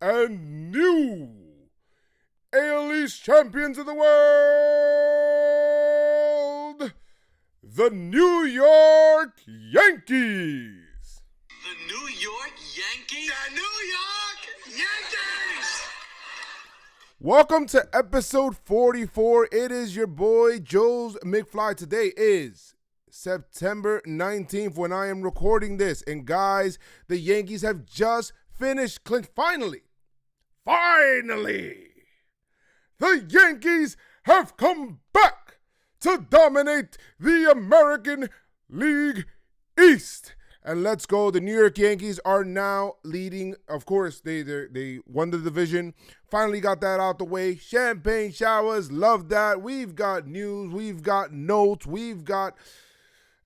and new AL East champions of the world, the New York Yankees. The New York Yankees? The New York Yankees! Welcome to episode 44. It is your boy, JoezMcfly. Today is September 19th when I am recording this. And guys, the Yankees have just finished finally, the Yankees have come back to dominate the American League East. And let's go. The New York Yankees are now leading. Of course, they won the division. Finally got that out the way. Champagne showers. Love that. We've got news. We've got notes. We've got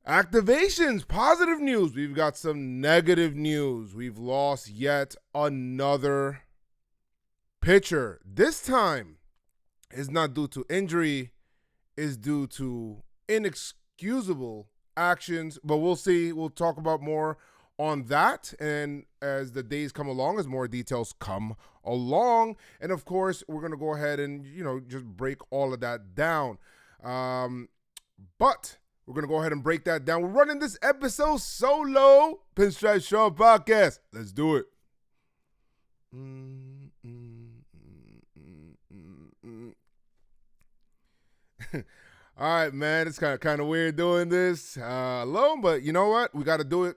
activations. Positive news. We've got some negative news. We've lost yet another pitcher. This time is not due to injury. Is due to inexcusable actions, but we'll see. We'll talk about more on that, and as the days come along, as more details come along, and of course, we're going to go ahead and, just break all of that down. But we're going to go ahead and break that down. We're running this episode solo. Pinstripe Strong Podcast. Let's do it. All right, man. It's kind of weird doing this alone, but you know what? We got to do it.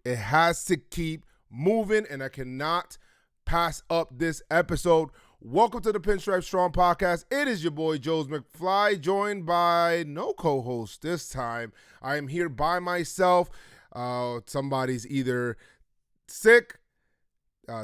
It has to keep moving, and I cannot pass up this episode. Welcome to the Pinstripe Strong Podcast. It is your boy, JoezMcfly, joined by no co-host this time. I am here by myself. Somebody's either sick,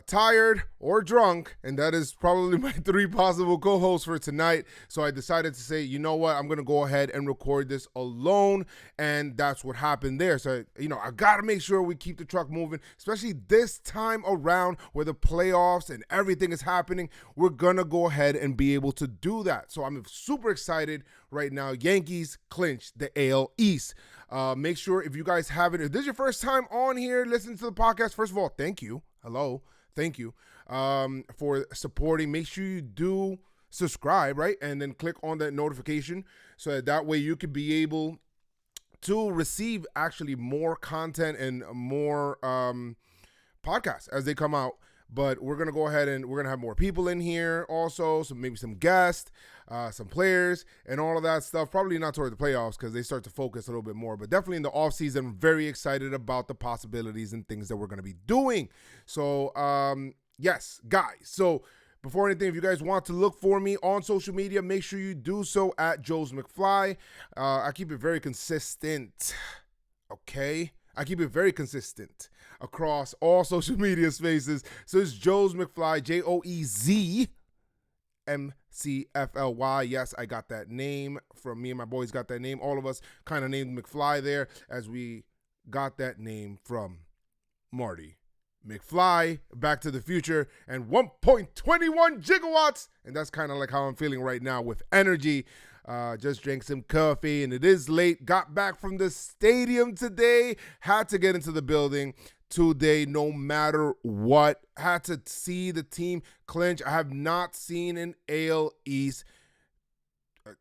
tired, or drunk, and that is probably my three possible co-hosts for tonight. So I decided to say, you know what, I'm going to go ahead and record this alone, and that's what happened there. So, I got to make sure we keep the truck moving, especially this time around where the playoffs and everything is happening. We're going to go ahead and be able to do that. So I'm super excited right now. Yankees clinched the AL East. Make sure if you guys haven't, if this is your first time on here listening to the podcast, first of all, thank you. Hello. Thank you for supporting. Make sure you do subscribe, right? And then click on that notification so that way you can be able to receive actually more content and more podcasts as they come out. But we're going to go ahead and we're going to have more people in here also. So maybe some guests, some players, and all of that stuff. Probably not toward the playoffs because they start to focus a little bit more. But definitely in the offseason, very excited about the possibilities and things that we're going to be doing. So, yes, guys. So before anything, if you guys want to look for me on social media, make sure you do so at JoezMcfly. I keep it very consistent. Okay? I keep it very consistent across all social media spaces. So it's JoezMcfly, JoezMcfly. Yes, I got that name from me and my boys got that name. All of us kind of named McFly there as we got that name from Marty McFly, Back to the Future, and 1.21 gigawatts. And that's kind of like how I'm feeling right now with energy. Just drank some coffee, and it is late. Got back from the stadium today. Had to get into the building today no matter what. Had to see the team clinch. I have not seen an AL East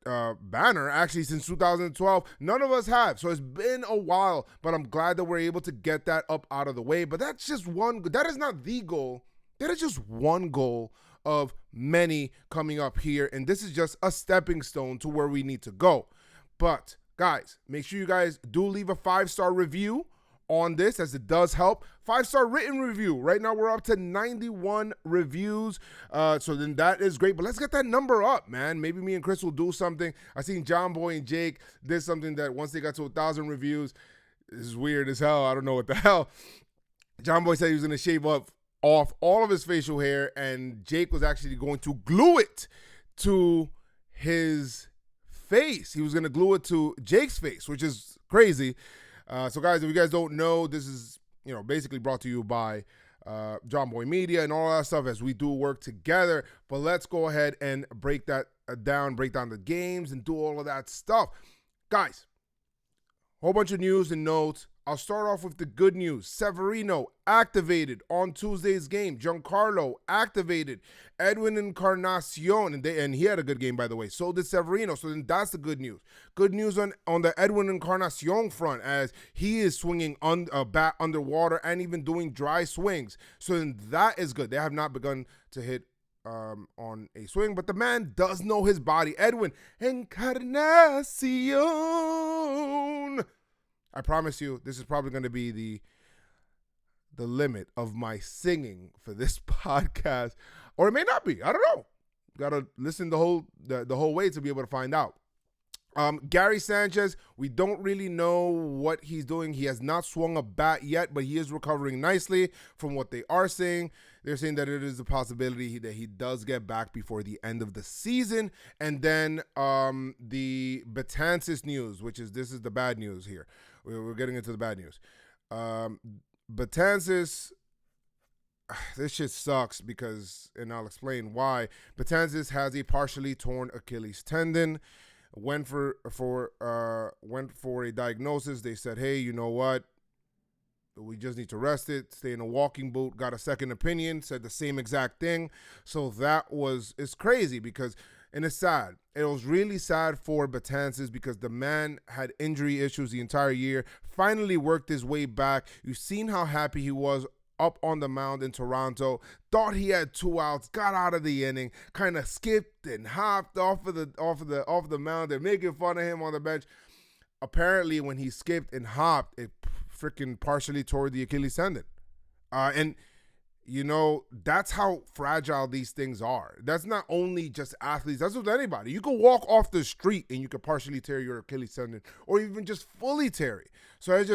banner actually since 2012. None of us have. So it's been a while, but I'm glad that we're able to get that up out of the way. But that's just one. That is not the goal. That is just one goal of many coming up here, and this is just a stepping stone to where we need to go. But guys, make sure you guys do leave a 5-star review on this, as it does help. 5-star written review. Right now we're up to 91 reviews, so then that is great. But let's get that number up, man. Maybe me and Chris will do something. I seen John Boy and Jake did something that once they got to 1,000 reviews, this is weird as hell. I don't know what the hell. John Boy said he was going to shave off all of his facial hair, and Jake was actually going to glue it to his face. He was going to glue it to Jake's face, which is crazy. So guys, if you guys don't know, this is, basically brought to you by John Boy Media and all that stuff as we do work together. But let's go ahead and break that down, break down the games and do all of that stuff. Guys, whole bunch of news and notes. I'll start off with the good news. Severino activated on Tuesday's game. Giancarlo activated. Edwin Encarnacion, and he had a good game, by the way. So did Severino. So then that's the good news. Good news on the Edwin Encarnacion front, as he is swinging a bat underwater and even doing dry swings. So then that is good. They have not begun to hit on a swing, but the man does know his body. Edwin Encarnacion. I promise you, this is probably going to be the limit of my singing for this podcast, or it may not be. I don't know. Got to listen the whole way to be able to find out. Gary Sanchez, we don't really know what he's doing. He has not swung a bat yet, but he is recovering nicely from what they are saying. They're saying that it is a possibility that he does get back before the end of the season. And then the Betances news, this is the bad news here. We're getting into the bad news. Betances, this shit sucks because, and I'll explain why. Betances has a partially torn Achilles tendon. Went for a diagnosis. They said, hey, you know what? We just need to rest it, stay in a walking boot. Got a second opinion, said the same exact thing. So it's crazy because, and it's sad. It was really sad for Betances because the man had injury issues the entire year, finally worked his way back. You've seen how happy he was up on the mound in Toronto, thought he had 2 outs, got out of the inning, kind of skipped and hopped off the mound. They're making fun of him on the bench. Apparently, when he skipped and hopped, it freaking partially tore the Achilles tendon. And you know, that's how fragile these things are. That's not only just athletes. That's with anybody. You can walk off the street and you can partially tear your Achilles tendon, or even just fully tear it. So it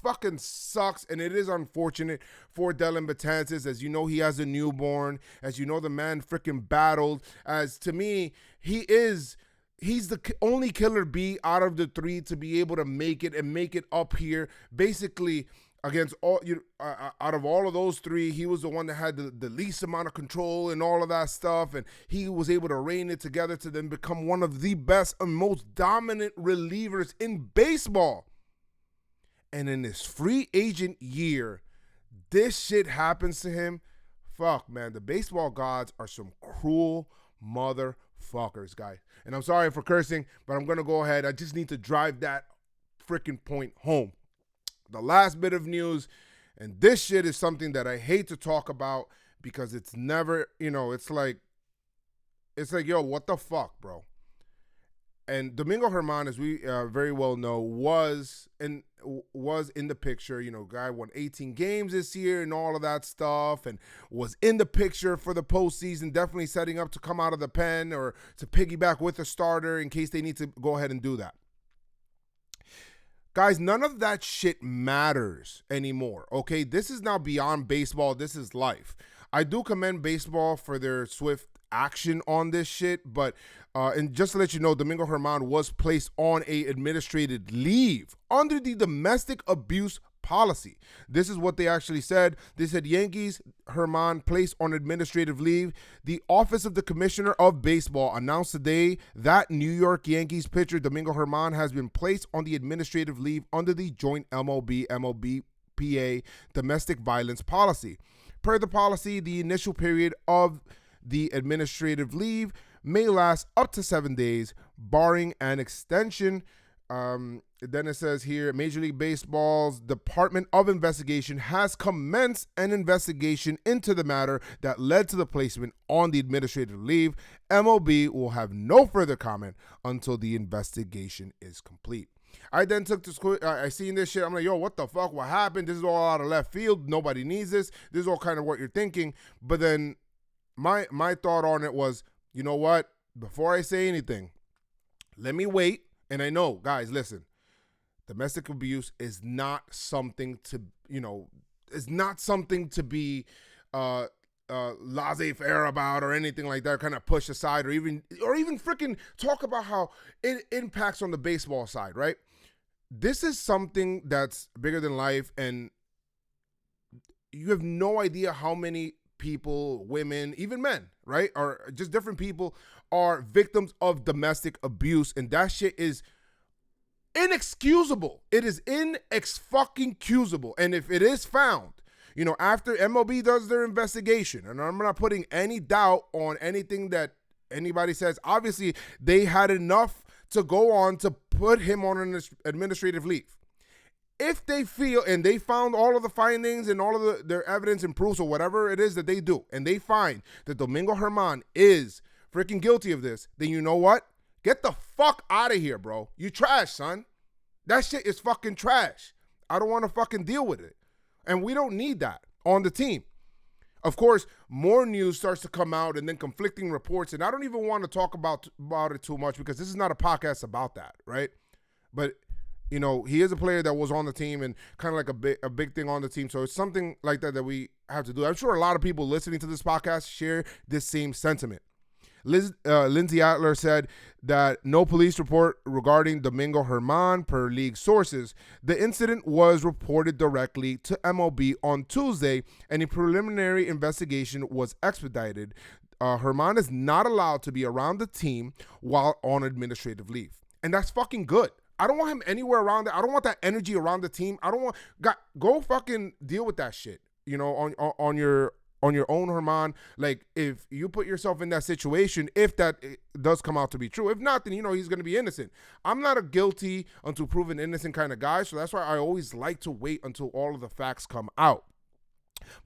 fucking sucks, and it is unfortunate for Dellin Betances. As you know, he has a newborn. As you know, the man freaking battled. As to me, he's the only killer bee out of the three to be able to make it up here. Basically, against out of all of those three, he was the one that had the least amount of control and all of that stuff, and he was able to rein it together to then become one of the best and most dominant relievers in baseball. And in his free agent year, this shit happens to him. Fuck, man, the baseball gods are some cruel motherfuckers, guys. And I'm sorry for cursing, but I'm going to go ahead. I just need to drive that freaking point home. The last bit of news, and this shit is something that I hate to talk about because it's never, it's like, yo, what the fuck, bro? And Domingo Germán, as we very well know, was in the picture. Guy won 18 games this year and all of that stuff, and was in the picture for the postseason, definitely setting up to come out of the pen or to piggyback with a starter in case they need to go ahead and do that. Guys, none of that shit matters anymore, okay? This is now beyond baseball. This is life. I do commend baseball for their swift action on this shit, but and just to let you know, Domingo Germán was placed on a administrative leave under the domestic abuse policy. This is what they actually said. They said, Yankees, Germán placed on administrative leave. The Office of the Commissioner of Baseball announced today that New York Yankees pitcher Domingo Germán has been placed on the administrative leave under the joint MLB-MLBPA domestic violence policy. Per the policy, the initial period of the administrative leave may last up to 7 days, barring an extension. Then it says here, Major League Baseball's Department of Investigation has commenced an investigation into the matter that led to the placement on the administrative leave. MLB will have no further comment until the investigation is complete. I then took to school. I seen this shit. I'm like, yo, what the fuck? What happened? This is all out of left field. Nobody needs this. This is all kind of what you're thinking. But then my thought on it was, you know what? Before I say anything, let me wait. And I know, guys, listen, domestic abuse is not something to, is not something to be laissez-faire about or anything like that, kind of push aside or even freaking talk about how it impacts on the baseball side, right? This is something that's bigger than life, and you have no idea how many people, women, even men, right, or just different people are victims of domestic abuse, and that shit is Inexcusable. It is fucking-cusable. And if it is found, after MLB does their investigation, and I'm not putting any doubt on anything that anybody says, obviously they had enough to go on to put him on an administrative leave. If they feel, and they found all of the findings and all of their evidence and proofs or whatever it is that they do, and they find that Domingo Germán is freaking guilty of this, then you know what? Get the fuck out of here, bro. You trash, son. That shit is fucking trash. I don't want to fucking deal with it. And we don't need that on the team. Of course, more news starts to come out and then conflicting reports. And I don't even want to talk about it too much because this is not a podcast about that, right? But, he is a player that was on the team and kind of like a big thing on the team. So it's something like that we have to do. I'm sure a lot of people listening to this podcast share this same sentiment. Lindsay Adler said that no police report regarding Domingo Germán per league sources. The incident was reported directly to MLB on Tuesday, and a preliminary investigation was expedited. Germán is not allowed to be around the team while on administrative leave, and that's fucking good. I don't want him anywhere around it. I don't want that energy around the team. I don't want go fucking deal with that shit. On your own, Germán. Like, if you put yourself in that situation, if that does come out to be true, if not, then he's going to be innocent. I'm not a guilty until proven innocent kind of guy, so that's why I always like to wait until all of the facts come out.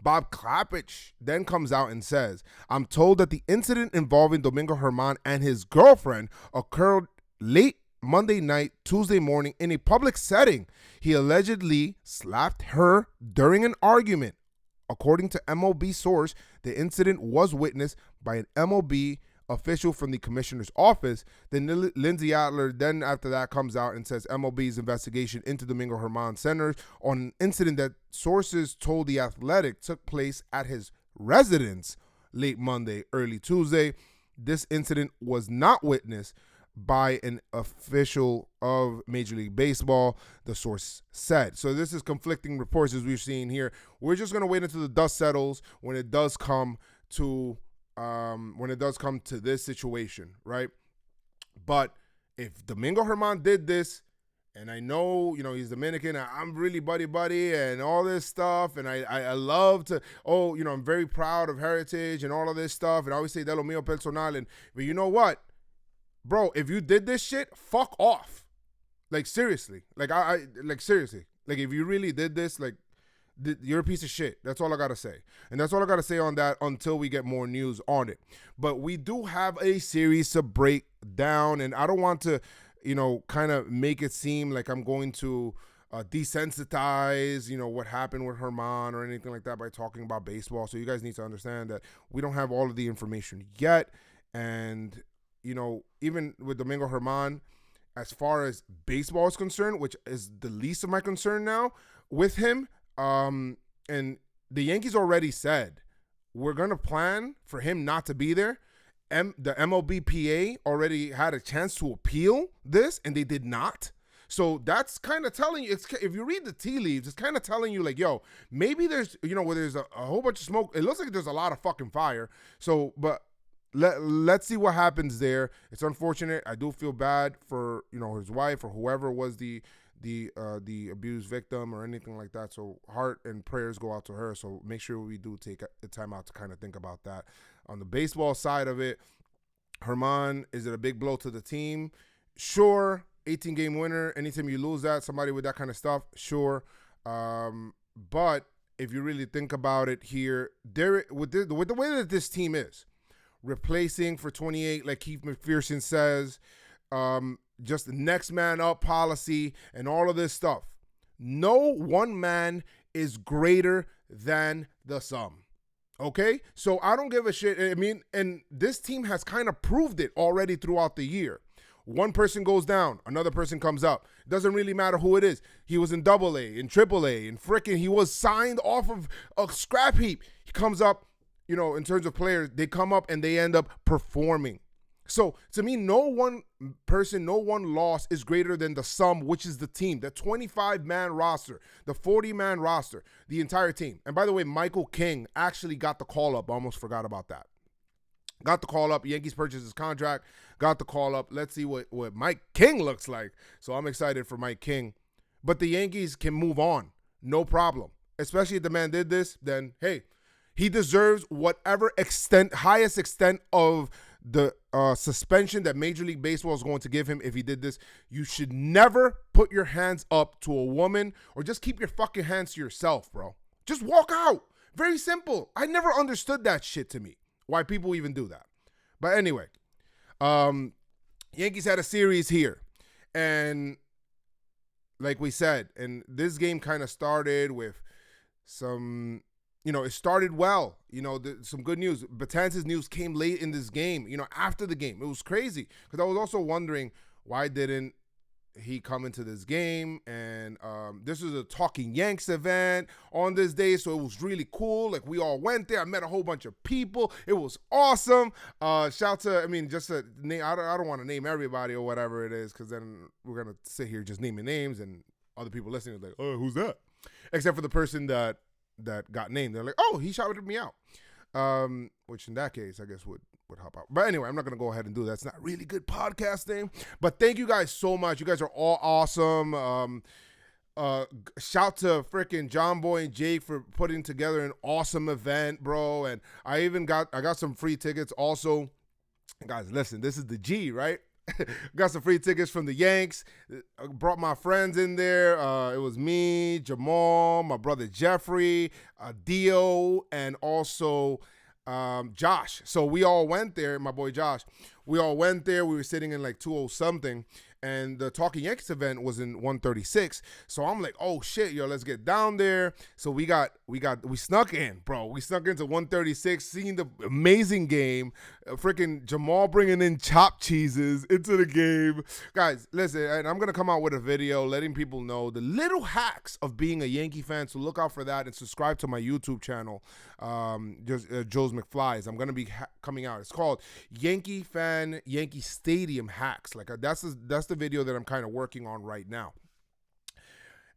Bob Klappich then comes out and says, I'm told that the incident involving Domingo Germán and his girlfriend occurred late Monday night, Tuesday morning in a public setting. He allegedly slapped her during an argument. According to MLB source, the incident was witnessed by an MLB official from the commissioner's office. Then Lindsay Adler then after that comes out and says MLB's investigation into Domingo Germán centers on an incident that sources told The Athletic took place at his residence late Monday, early Tuesday. This incident was not witnessed by an official of Major League Baseball, the source said. So this is conflicting reports as we've seen here. We're just going to wait until the dust settles when it does come to this situation, right? But if Domingo Germán did this, and I know, he's Dominican, I'm really buddy and all this stuff, and I love to, I'm very proud of heritage and all of this stuff, and I always say de lo mío personal, but you know what? Bro, if you did this shit, fuck off. Like, seriously. Like, seriously. Like, if you really did this, like, you're a piece of shit. That's all I got to say. And that's all I got to say on that until we get more news on it. But we do have a series to break down, and I don't want to, kind of make it seem like I'm going to desensitize, what happened with Germán or anything like that by talking about baseball. So you guys need to understand that we don't have all of the information yet. And even with Domingo Germán, as far as baseball is concerned, which is the least of my concern now with him, and the Yankees already said, we're going to plan for him not to be there. The MLBPA already had a chance to appeal this, and they did not. So that's kind of telling you, if you read the tea leaves, it's kind of telling you like, yo, maybe there's, where there's a whole bunch of smoke, it looks like there's a lot of fucking fire. So, but let's see what happens there. It's unfortunate. I do feel bad for, his wife or whoever was the abused victim or anything like that. So heart and prayers go out to her. So make sure we do take the time out to kind of think about that. On the baseball side of it, Germán, is it a big blow to the team? Sure. 18-game winner. Anytime you lose that, somebody with that kind of stuff, sure. But if you really think about it here, with the way that this team is, replacing for 28, like Keith McPherson says, just the next man up policy and all of this stuff. No one man is greater than the sum. Okay? So I don't give a shit. I mean, and this team has kind of proved it already throughout the year. One person goes down, another person comes up. It doesn't really matter who it is. He was in AA, in AAA, and frickin' he was signed off of a scrap heap. He comes up, in terms of players, they come up and they end up performing. So to me, no one person, no one loss is greater than the sum, which is the team, the 25-man roster, the 40-man roster, the entire team. And by the way, Michael King actually got the call up. I almost forgot about that. Got the call up. Yankees purchased his contract. Got the call up. Let's see what Mike King looks like. So I'm excited for Mike King. But the Yankees can move on. No problem. Especially if the man did this, then, hey, he deserves whatever highest extent of the suspension that Major League Baseball is going to give him if he did this. You should never put your hands up to a woman, or just keep your fucking hands to yourself, bro. Just walk out. Very simple. I never understood that shit to me, why people even do that. But anyway, Yankees had a series here. And like we said, and this game kind of started with some, it started well. Some good news. Betances news came late in this game, after the game. It was crazy because I was also wondering, why didn't he come into this game? And this was a Talking Yanks event on this day, so it was really cool. Like, we all went there. I met a whole bunch of people. It was awesome. Shout to, just a name. I don't want to name everybody or whatever it is, because then we're gonna sit here just naming names, and other people listening are like, oh, who's that? Except for the person that got named. They're like, oh, he shouted me out. Which in that case, I guess would help out. But anyway, I'm not going to go ahead and do that. It's not really good podcasting. But thank you guys so much. You guys are all awesome. Shout to freaking John Boy and Jake for putting together an awesome event, bro. And I got some free tickets also. Guys, listen, this is the G, right? Got some free tickets from the Yanks. Brought my friends in there. It was me, Jamal, my brother Jeffrey, Dio, and also Josh. So we all went there, my boy Josh. We all went there. We were sitting in like 200 something. And the Talking Yankees event was in 136. So I'm like, oh shit, yo, let's get down there. So we snuck in, bro. We snuck into 136, seeing the amazing game. Freaking Jamal bringing in chopped cheeses into the game. Guys, listen, and I'm going to come out with a video letting people know the little hacks of being a Yankee fan. So look out for that and subscribe to my YouTube channel, JoezMcfly. I'm going to be coming out. It's called Yankee Stadium Hacks. Like, that's the video that I'm kind of working on right now,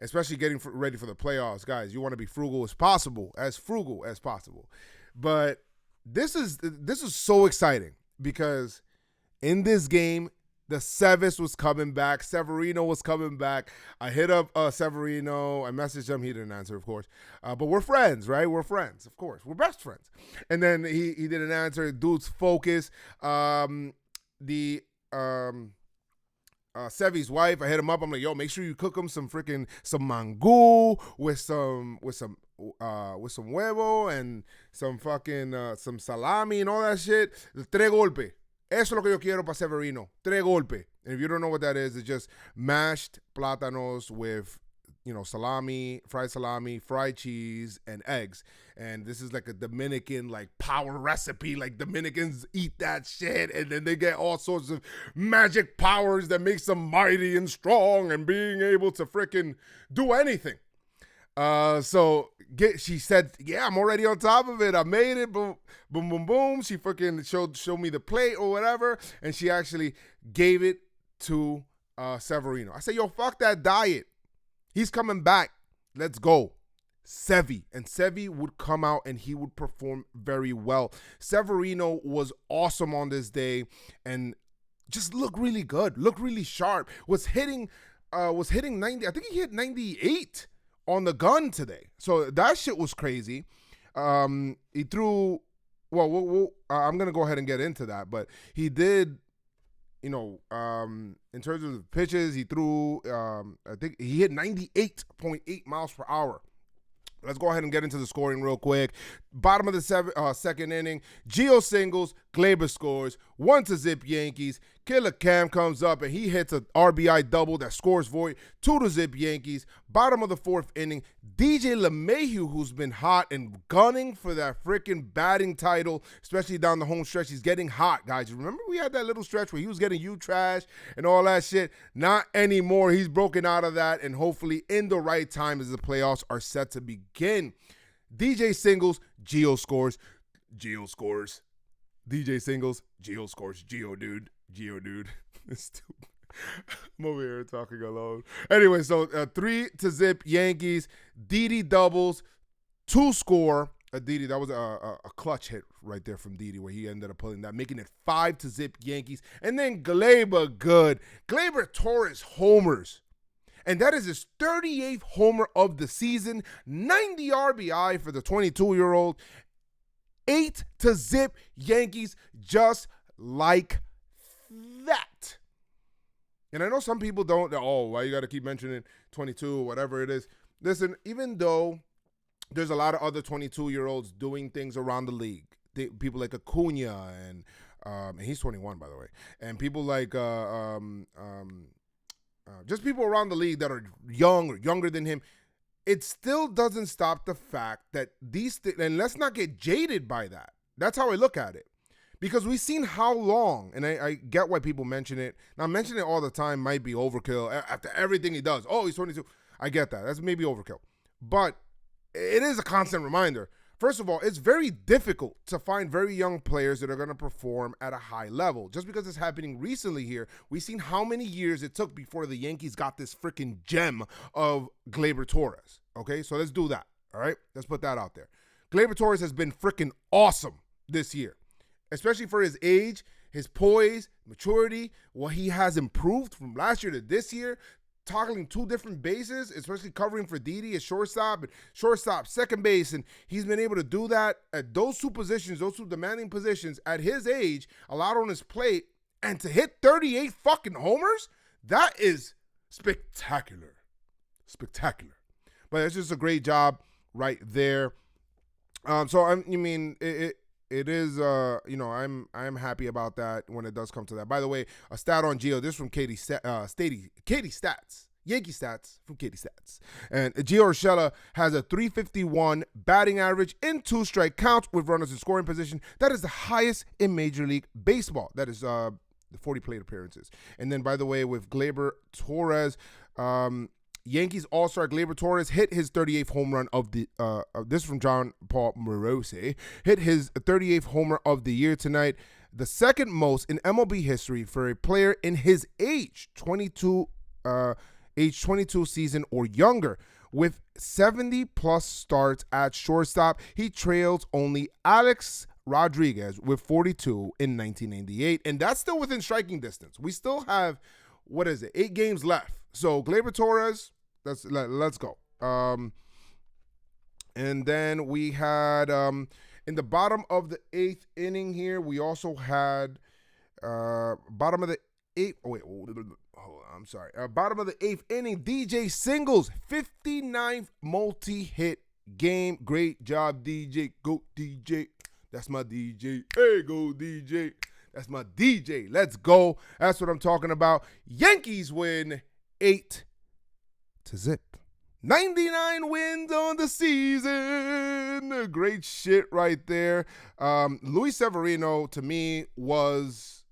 especially getting ready for the playoffs. Guys, you want to be frugal as possible. But this is so exciting because in this game, the Sevis was coming back. Severino was coming back. I hit up Severino. I messaged him. He didn't answer, of course. But we're friends, right? We're friends, of course. We're best friends. And then he didn't answer. Dude's focus. Sevy's wife, I hit him up. I'm like, yo, make sure you cook him some mangú with some huevo and some fucking some salami and all that shit. Tres golpe. Eso es lo que yo quiero para Severino. Tres golpe. And if you don't know what that is, it's just mashed plátanos with salami, fried cheese, and eggs. And this is like a Dominican power recipe. Like, Dominicans eat that shit, and then they get all sorts of magic powers that makes them mighty and strong and being able to freaking do anything. She said, yeah, I'm already on top of it. I made it. Boom, boom, boom, boom. She freaking showed me the plate or whatever, and she actually gave it to Severino. I said, yo, fuck that diet. He's coming back. Let's go. Sevy. And Sevy would come out and he would perform very well. Severino was awesome on this day and just looked really good. Looked really sharp. Was hitting 90. I think he hit 98 on the gun today. So that shit was crazy. He threw, I'm going to go ahead and get into that. But he did, in terms of the pitches, he threw, I think he hit 98.8 miles per hour. Let's go ahead and get into the scoring real quick. Bottom of the second inning, Gio singles, Gleyber scores, 1-0 Yankees. Killer Cam comes up and he hits an RBI double that scores Voit, 2-0 Yankees. Bottom of the fourth inning, DJ LeMahieu, who's been hot and gunning for that freaking batting title, especially down the home stretch. He's getting hot, guys. Remember we had that little stretch where he was getting trash and all that shit? Not anymore. He's broken out of that, and hopefully in the right time as the playoffs are set to begin. DJ singles, Gio scores. Gio scores. DJ singles, Gio scores. Gio dude. It's stupid. I'm over here talking alone. Anyway, so 3-0 Yankees. Didi doubles, 2 score. Didi, that was a clutch hit right there from Didi where he ended up pulling that, making it 5-0 Yankees. And then Gleyber Torres homers. And that is his 38th homer of the season, 90 RBI for the 22-year-old. 8-0 Yankees, just like that. And I know some people don't, why you got to keep mentioning 22 or whatever it is. Listen, even though there's a lot of other 22-year-olds doing things around the league, people like Acuna, and he's 21, by the way, and people like just people around the league that are young or younger than him, it still doesn't stop the fact that and let's not get jaded by that. That's how I look at it. Because we've seen how long, and I get why people mention it. Now, mentioning it all the time might be overkill after everything he does. Oh, he's 22. I get that. That's maybe overkill. But it is a constant reminder. First of all, it's very difficult to find very young players that are going to perform at a high level. Just because it's happening recently here, we've seen how many years it took before the Yankees got this freaking gem of Gleyber Torres. Okay, so let's do that. All right, let's put that out there. Gleyber Torres has been freaking awesome this year. Especially for his age, his poise, maturity, what he has improved from last year to this year, tackling 2 different bases, especially covering for Didi at shortstop, second base, and he's been able to do that at those 2 positions, those 2 demanding positions at his age, a lot on his plate, and to hit 38 fucking homers, that is spectacular. Spectacular. But it's just a great job right there. It is, I'm happy about that when it does come to that. By the way, a stat on Gio. This is from Katie Stats. Yankee Stats from Katie Stats. And Gio Urshela has a .351 batting average in 2 strike counts with runners in scoring position. That is the highest in Major League Baseball. That is the 40 plate appearances. And then, by the way, with Gleyber Torres, Yankees All-Star Gleyber Torres hit his 38th home run of the this is from John Paul Morose, hit his 38th homer of the year tonight, the second most in MLB history for a player in his age 22 season or younger. With 70 plus starts at shortstop, he trails only Alex Rodriguez with 42 in 1998, and that's still within striking distance. We still have 8 games left. So Gleyber Torres, let's go. And then we had in the bottom of the 8th inning here, we also had bottom of the 8th. Bottom of the 8th inning, DJ Singles, 59th multi-hit game. Great job, DJ. Go DJ. That's my DJ. Hey, go DJ. That's my DJ. Let's go. That's what I'm talking about. Yankees win 8-0. 99 wins on the season. Great shit right there. Luis Severino, to me, was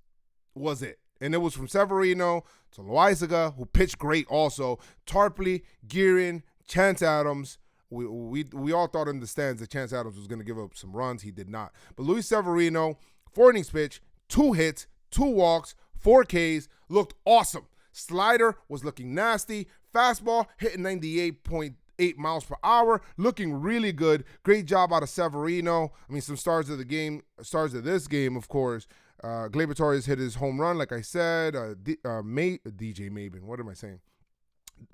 it. And it was from Severino to Loaizaga, who pitched great also. Tarpley, Guerin, Chance Adams. We all thought in the stands that Chance Adams was going to give up some runs. He did not. But Luis Severino, 4 innings pitch, 2 hits, 2 walks, 4 Ks, looked awesome. Slider was looking nasty. Fastball hitting 98.8 miles per hour, looking really good. Great job out of Severino. I mean, some stars of this game, of course. Gleyber Torres hit his home run, like I said. DJ Maben, what am I saying?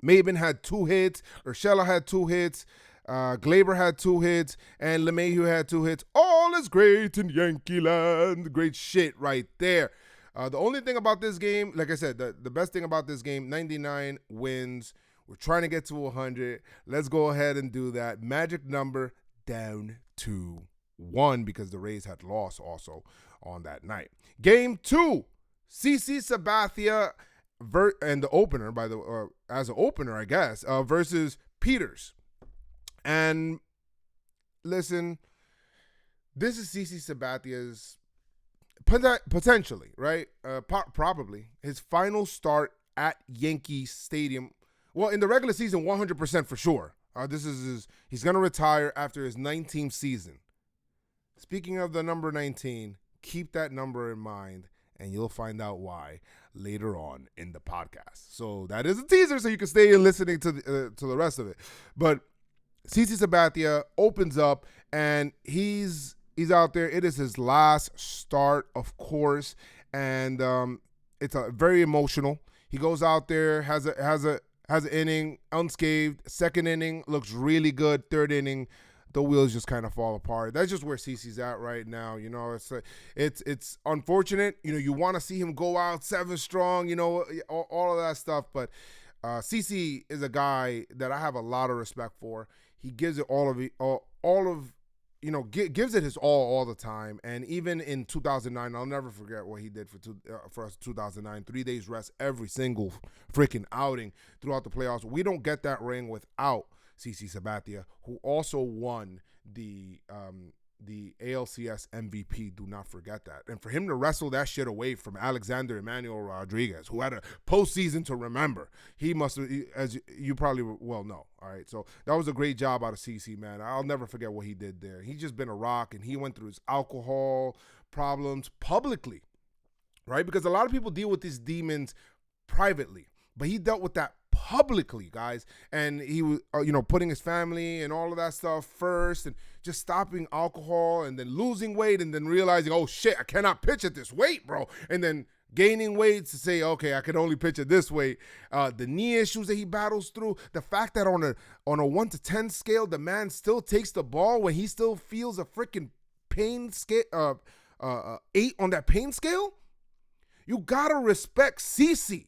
Maben had 2 hits. Urshela had 2 hits. Gleyber had 2 hits. And LeMahieu had 2 hits. All is great in Yankee land. Great shit right there. The only thing about this game, like I said, the best thing about this game, 99 wins. We're trying to get to 100. Let's go ahead and do that. Magic number down to 1 because the Rays had lost also on that night. Game 2, CC Sabathia and the opener, as an opener, I guess, versus Peters. And listen, this is CC Sabathia's potentially, right? Probably his final start at Yankee Stadium. Well, in the regular season, 100% for sure. He's going to retire after his 19th season. Speaking of the number 19, keep that number in mind, and you'll find out why later on in the podcast. So that is a teaser, so you can stay in listening to the rest of it. But CC Sabathia opens up, and he's out there. It is his last start, of course, and it's very emotional. He goes out there, has an inning unscathed. Second inning looks really good. Third inning, the wheels just kind of fall apart. That's just where CC's at right now. You know, it's unfortunate. You know, you want to see him go out 7 strong. You know, all of that stuff, but. CC is a guy that I have a lot of respect for. He gives it gives it his all the time. And even in 2009, I'll never forget what he did for us. 2009, 3 days rest every single freaking outing throughout the playoffs. We don't get that ring without CC Sabathia, who also won the ALCS MVP. Do not forget that. And for him to wrestle that shit away from Alexander Emmanuel Rodriguez, who had a postseason to remember, he must have, as you probably well know. All right, so that was a great job out of CC, man. I'll never forget what he did there. He's just been a rock, and he went through his alcohol problems publicly, right? Because a lot of people deal with these demons privately, but he dealt with that publicly, guys, and he was putting his family and all of that stuff first, and just stopping alcohol, and then losing weight, and then realizing, oh shit, I cannot pitch at this weight, bro, and then gaining weight to say, okay, I can only pitch at this weight. The knee issues that he battles through, the fact that on a 1 to 10 scale, the man still takes the ball when he still feels a freaking pain scale, 8 on that pain scale. You gotta respect CC.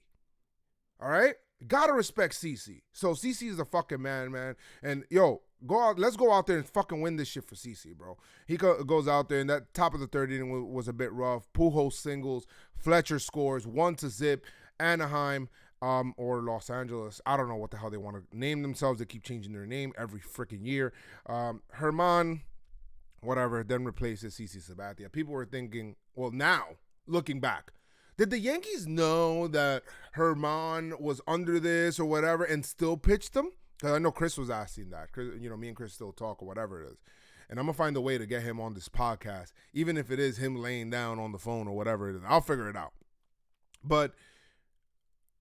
All right. Gotta respect CC. So CC is a fucking man. And yo, let's go out there and fucking win this shit for CC, bro. He goes out there, and that top of the third inning was a bit rough. Pujols singles, Fletcher scores 1-0. Anaheim or Los Angeles, I don't know what the hell they want to name themselves. They keep changing their name every freaking year. Herman, whatever, then replaces CC Sabathia. People were thinking, well, now looking back, did the Yankees know that Herman was under this or whatever and still pitched him? Because I know Chris was asking that. Me and Chris still talk or whatever it is. And I'm going to find a way to get him on this podcast, even if it is him laying down on the phone or whatever it is. I'll figure it out. But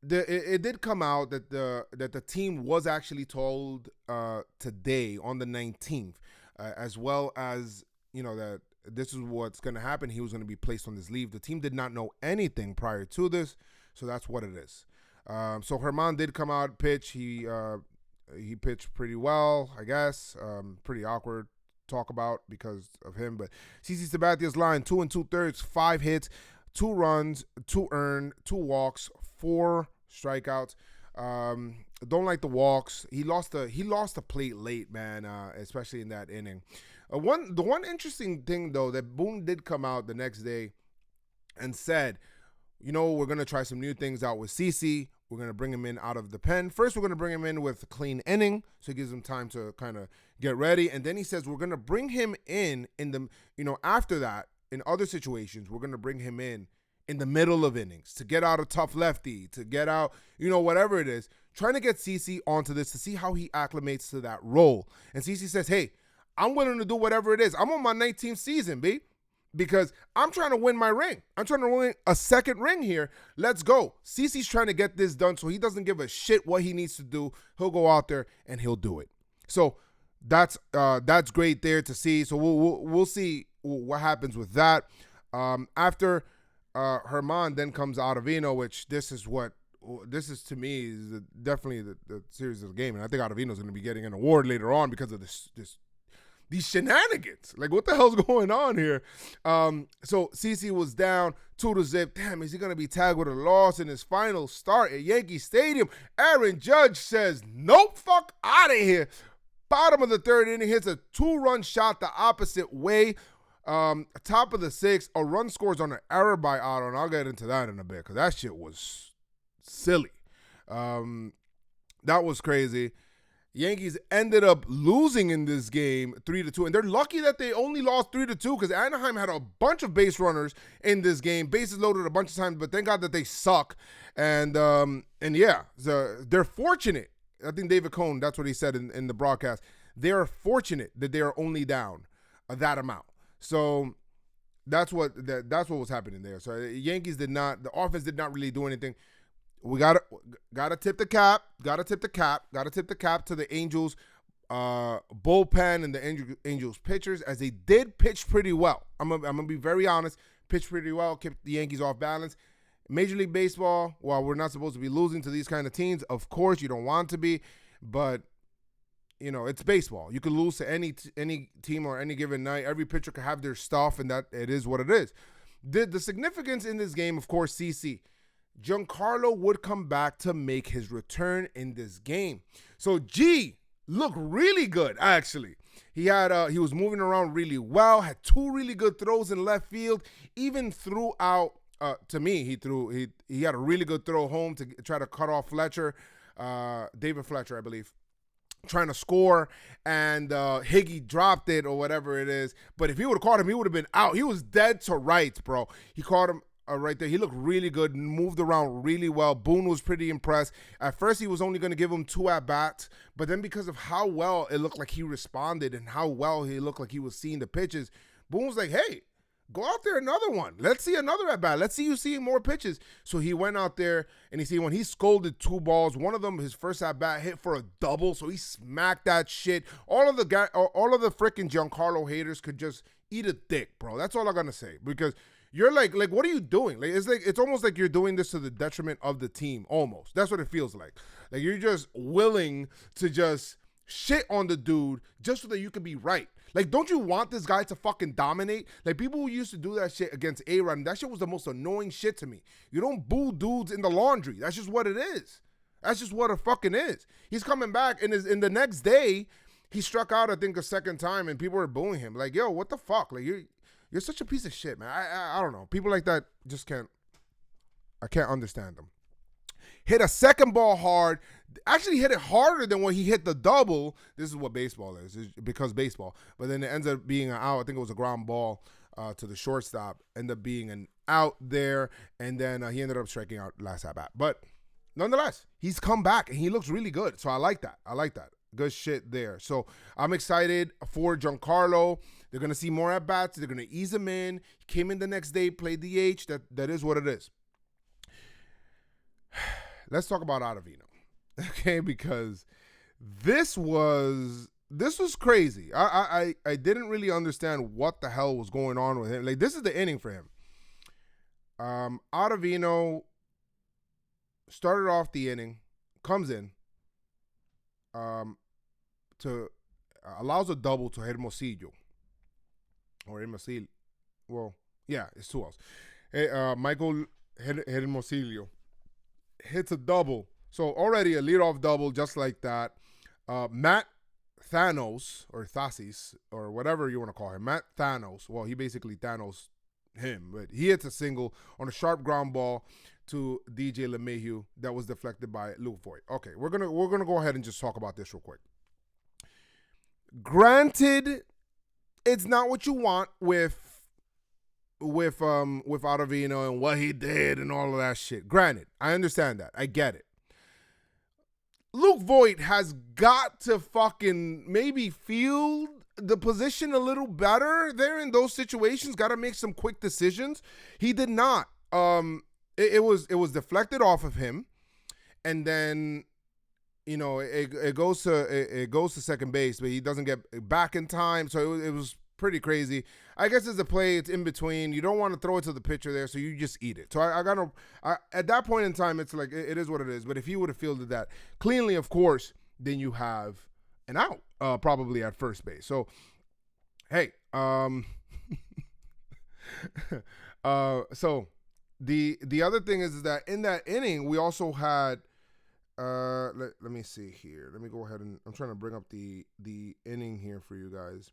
it did come out that the team was actually told today on the 19th, as well as, that this is what's going to happen. He was going to be placed on this leave. The team did not know anything prior to this, so that's what it is. So Herman did come out, pitch. He pitched pretty well, I guess. Pretty awkward to talk about because of him. But CC Sabathia's line, 2 2/3, 5 hits, 2 runs, 2 earned, 2 walks, 4 strikeouts. Don't like the walks. He lost the plate late, man, especially in that inning. The one interesting thing, though, that Boone did come out the next day and said, we're going to try some new things out with CC. We're going to bring him in out of the pen. First, we're going to bring him in with a clean inning, so it gives him time to kind of get ready. And then he says we're going to bring him in the, after that, in other situations, we're going to bring him in the middle of innings to get out a tough lefty, to get out, whatever it is, trying to get CC onto this to see how he acclimates to that role. And CC says, hey, I'm willing to do whatever it is. I'm on my 19th season, B, because I'm trying to win my ring. I'm trying to win a second ring here. Let's go. CC's trying to get this done, so he doesn't give a shit what he needs to do. He'll go out there and he'll do it. So that's great there to see. So we'll see what happens with that. After Herman, then comes Ottavino, which this is to me is definitely the series of the game, and I think Ottavino's going to be getting an award later on because of these shenanigans. Like, what the hell's going on here? So CC was down 2-0. Damn, is he going to be tagged with a loss in his final start at Yankee Stadium? Aaron Judge says, nope, fuck out of here. Bottom of the third inning, hits a 2-run shot the opposite way. Top of the 6th, a run scores on an error by Otto, and I'll get into that in a bit because that shit was silly. That was crazy. Yankees ended up losing in this game 3-2, and they're lucky that they only lost 3-2 because Anaheim had a bunch of base runners in this game, bases loaded a bunch of times, but thank God that they suck. And yeah, they're fortunate. I think David Cohn, that's what he said in the broadcast. They're fortunate that they are only down that amount. So that's what was happening there. So the offense did not really do anything. We gotta tip the cap to the Angels. bullpen and the Angels pitchers, as they did pitch pretty well. I'm gonna be very honest. Pitched pretty well, kept the Yankees off balance. Major League Baseball, while we're not supposed to be losing to these kind of teams, of course you don't want to be, but it's baseball. You can lose to any team or any given night. Every pitcher can have their stuff, and that it is what it is. The significance in this game, of course, CC. Giancarlo would come back to make his return in this game. So G looked really good, actually. He was moving around really well, had 2 really good throws in left field, even threw out, to me, he had a really good throw home to try to cut off Fletcher, David Fletcher, I believe, trying to score, and Higgy dropped it or whatever it is. But if he would have caught him, he would have been out. He was dead to rights, bro. He caught him right there. He looked really good, moved around really well. Boone was pretty impressed. At first, he was only going to give him 2 at-bats, but then because of how well it looked like he responded and how well he looked like he was seeing the pitches, Boone was like, hey, go out there another one. Let's see another at-bat. Let's see you seeing more pitches. So he went out there, and when he scolded 2 balls, one of them, his first at-bat, hit for a double, so he smacked that shit. All of the freaking Giancarlo haters could just eat a dick, bro. That's all I'm going to say, because you're like, what are you doing? It's almost like you're doing this to the detriment of the team, almost. That's what it feels like. Like, you're just willing to just shit on the dude just so that you can be right. Like, don't you want this guy to fucking dominate? Like, people who used to do that shit against A-Rod, that shit was the most annoying shit to me. You don't boo dudes in the laundry. That's just what it is. That's just what it fucking is. He's coming back, and in the next day, he struck out, I think, a second time, and people were booing him. Like, yo, what the fuck? Like, you're such a piece of shit, man. I don't know. People like that just I can't understand them. Hit a second ball hard. Actually hit it harder than when he hit the double. This is what baseball is, because baseball. But then it ends up being an out. I think it was a ground ball to the shortstop. Ended up being an out there. And then he ended up striking out last at bat. But nonetheless, he's come back, and he looks really good. So I like that. Good shit there. So I'm excited for Giancarlo. They're going to see more at-bats. They're going to ease him in. He came in the next day, played DH. That is what it is. Let's talk about Ottavino, okay? Because this was crazy. I didn't really understand what the hell was going on with him. Like, this is the inning for him. Ottavino started off the inning, comes in, allows a double to Hermosillo. Or Hermosillo. Well, yeah, it's 2 outs. Michael Hermosillo hits a double. So already a leadoff double just like that. Matt Thanos, or Thasis, or whatever you want to call him. Matt Thanos. Well, he basically Thanos him. But he hits a single on a sharp ground ball to DJ LeMahieu that was deflected by Luke Voigt. Okay, we're gonna go ahead and just talk about this real quick. Granted, it's not what you want with Ottavino and what he did and all of that shit. Granted, I understand that. I get it. Luke Voigt has got to fucking maybe feel the position a little better there in those situations. Got to make some quick decisions. He did not. It was deflected off of him, and then it goes to second base, but he doesn't get back in time. So it was pretty crazy. I guess it's a play. It's in between. You don't want to throw it to the pitcher there, so you just eat it. So at that point in time, it's like it is what it is. But if he would have fielded that cleanly, of course, then you have an out, probably at first base. So, hey, so the other thing is that in that inning, we also had. Let me see here. Let me go ahead and I'm trying to bring up the inning here for you guys.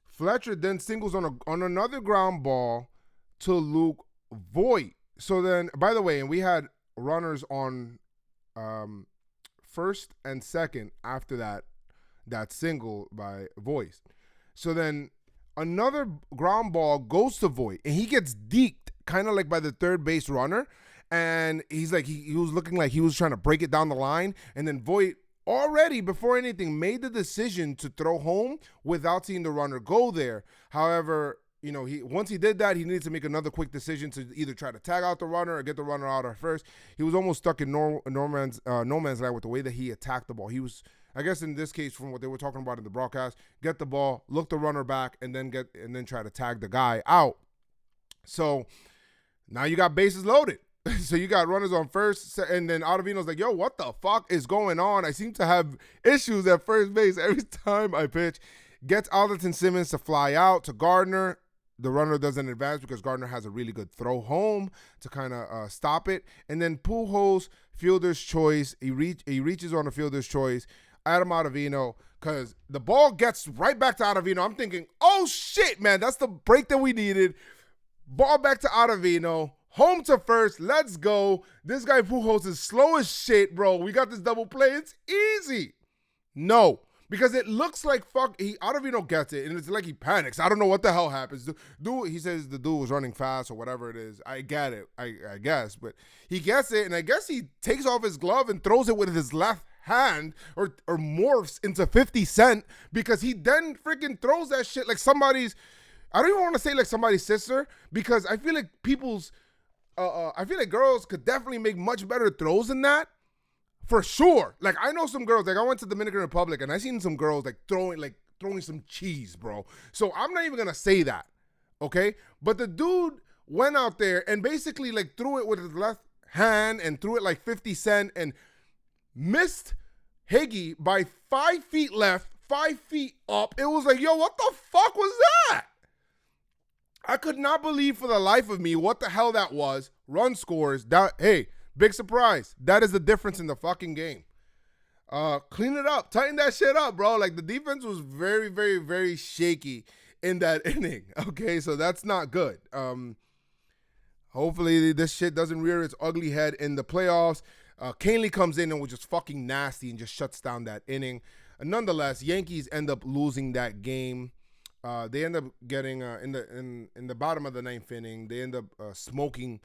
Fletcher then singles on another ground ball to Luke Voigt. So then, by the way, and we had runners on first and second after that single by Voigt. So then another ground ball goes to Voigt, and he gets deked, kind of like by the third base runner. And he's like, he was looking like he was trying to break it down the line. And then Voigt, already before anything, made the decision to throw home without seeing the runner go there. However, once he did that, he needed to make another quick decision to either try to tag out the runner or get the runner out at first. He was almost stuck in no man's land with the way that he attacked the ball. I guess in this case, from what they were talking about in the broadcast, get the ball, look the runner back, and then try to tag the guy out. So now you got bases loaded. So you got runners on first, and then Ottavino's like, yo, what the fuck is going on? I seem to have issues at first base every time I pitch. Gets Alderton Simmons to fly out to Gardner. The runner doesn't advance because Gardner has a really good throw home to kind of stop it. And then Pujols, fielder's choice. He reaches on a fielder's choice. Adam Ottavino, because the ball gets right back to Ottavino. I'm thinking, oh, shit, man, that's the break that we needed. Ball back to Ottavino. Home to first. Let's go. This guy Pujols is slow as shit, bro. We got this double play. It's easy. No. Because it looks like Ottavino gets it, and it's like he panics. I don't know what the hell happens. Dude, he says the dude was running fast or whatever it is. I get it, I guess. But he gets it, and I guess he takes off his glove and throws it with his left hand or morphs into 50 Cent because he then freaking throws that shit like somebody's, I don't even want to say like somebody's sister because I feel like I feel like girls could definitely make much better throws than that. For sure. Like, I know some girls, like, I went to Dominican Republic, and I seen some girls, like, throwing some cheese, bro. So, I'm not even going to say that, okay? But the dude went out there and basically, like, threw it with his left hand and threw it like 50 Cent and missed Higgy by 5 feet left, 5 feet up. It was like, yo, what the fuck was that? I could not believe for the life of me what the hell that was. Run scores. Hey, big surprise. That is the difference in the fucking game. Clean it up. Tighten that shit up, bro. Like, the defense was very, very, very shaky in that inning. Okay, so that's not good. Hopefully this shit doesn't rear its ugly head in the playoffs. Canely comes in and was just fucking nasty and just shuts down that inning. Nonetheless, Yankees end up losing that game. They end up getting in the bottom of the ninth inning. They end up smoking.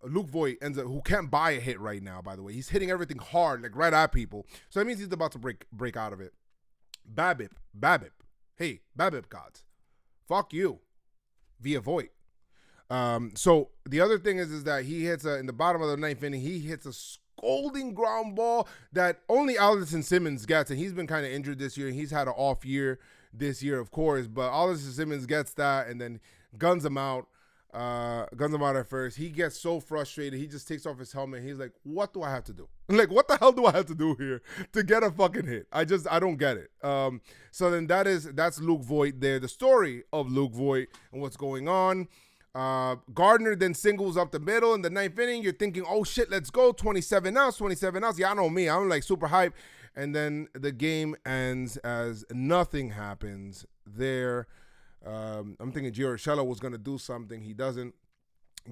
Luke Voit ends up, who can't buy a hit right now, by the way. He's hitting everything hard, like right at people. So that means he's about to break out of it. Babip. Hey, Babip gods. Fuck you. Via Voit. So the other thing is that he hits in the bottom of the ninth inning, he hits a scolding ground ball that only Alderton Simmons gets, and he's been kind of injured this year, and he's had an off year this year, of course, but Alderton Simmons gets that and then guns him out at first. He gets so frustrated. He just takes off his helmet. He's like, what do I have to do? Like, what the hell do I have to do here to get a fucking hit? I don't get it. So then that's Luke Voit there. The story of Luke Voit and what's going on. Gardner then singles up the middle in the ninth inning. You're thinking, oh shit, let's go. 27 outs. Y'all know me. I'm like super hype. And then the game ends as nothing happens there. I'm thinking Gio Urshela was going to do something. He doesn't.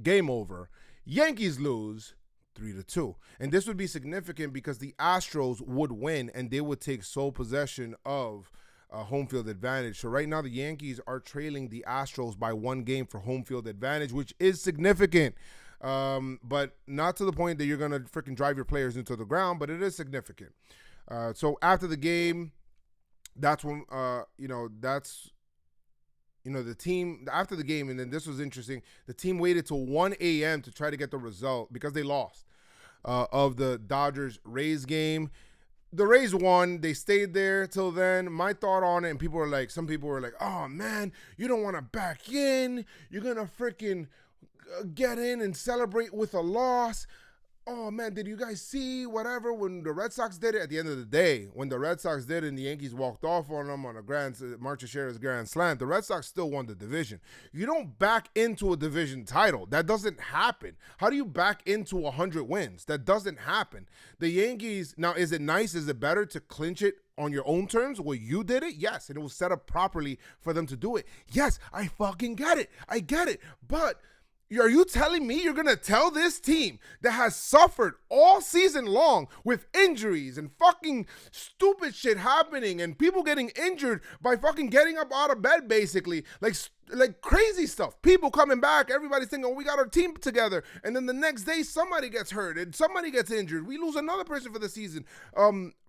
Game over. Yankees lose 3-2. And this would be significant because the Astros would win and they would take sole possession of home field advantage. So right now the Yankees are trailing the Astros by 1 game for home field advantage, which is significant. But not to the point that you're going to freaking drive your players into the ground, but it is significant. So after the game, that's when, the team, after the game, and then this was interesting, the team waited till 1 a.m. to try to get the result because they lost of the Dodgers-Rays game. The Rays won. They stayed there till then. My thought on it, and some people were like, oh, man, you don't want to back in. You're going to freaking get in and celebrate with a loss. Oh, man, did you guys see whatever when the Red Sox did it? At the end of the day, when the Red Sox did it and the Yankees walked off on them on a March Teixeira's grand slam, the Red Sox still won the division. You don't back into a division title. That doesn't happen. How do you back into 100 wins? That doesn't happen. The Yankees, now, is it nice? Is it better to clinch it on your own terms where you did it? Yes, and it was set up properly for them to do it. Yes, I fucking get it. I get it. But are you telling me you're going to tell this team that has suffered all season long with injuries and fucking stupid shit happening and people getting injured by fucking getting up out of bed, basically, like crazy stuff, people coming back, everybody's thinking, oh, we got our team together, and then the next day somebody gets hurt and somebody gets injured, we lose another person for the season,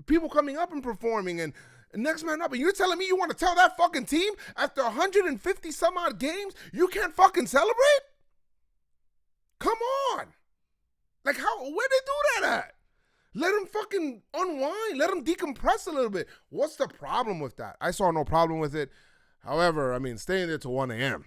people coming up and performing, and next man up, and you're telling me you want to tell that fucking team after 150 some odd games you can't fucking celebrate? Come on. Like, where they do that at? Let him fucking unwind. Let him decompress a little bit. What's the problem with that? I saw no problem with it. However, I mean, staying there till 1 a.m.,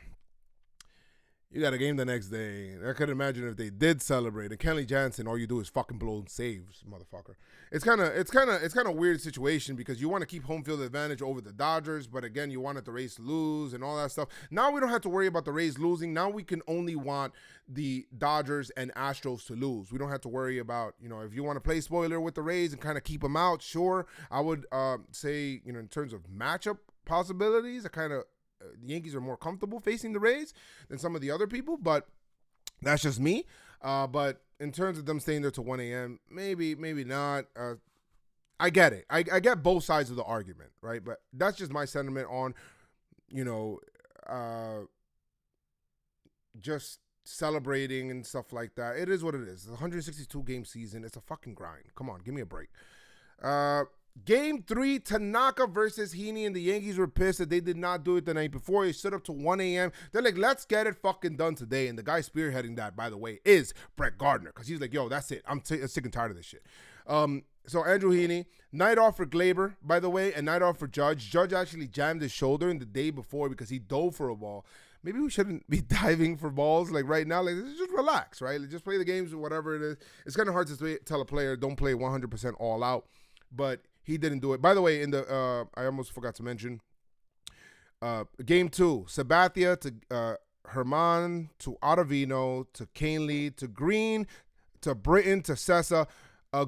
you got a game the next day. I could imagine if they did celebrate. And Kenley Jansen, all you do is fucking blow and saves, motherfucker. It's kind of a weird situation because you want to keep home field advantage over the Dodgers, but again, you wanted the Rays to lose and all that stuff. Now we don't have to worry about the Rays losing. Now we can only want the Dodgers and Astros to lose. We don't have to worry about, if you want to play spoiler with the Rays and kind of keep them out, sure. I would say, in terms of matchup possibilities, the Yankees are more comfortable facing the Rays than some of the other people, but that's just me. But in terms of them staying there till 1 a.m., maybe not. I get it. I get both sides of the argument, right? But that's just my sentiment on, just celebrating and stuff like that. It is what it is. It's a 162-game season. It's a fucking grind. Come on, give me a break. Game 3, Tanaka versus Heaney, and the Yankees were pissed that they did not do it the night before. They stood up to 1 a.m. They're like, let's get it fucking done today. And the guy spearheading that, by the way, is Brett Gardner, because he's like, yo, that's it. I'm sick and tired of this shit. So Andrew Heaney, night off for Glaber, by the way, and night off for Judge. Judge actually jammed his shoulder in the day before because he dove for a ball. Maybe we shouldn't be diving for balls like right now. Like, just relax, right? Just play the games or whatever it is. It's kind of hard to tell a player, don't play 100% all out. But he didn't do it. By the way, I almost forgot to mention, Game 2, Sabathia to Herman to Ottavino to Canely to Green to Britton to Sessa.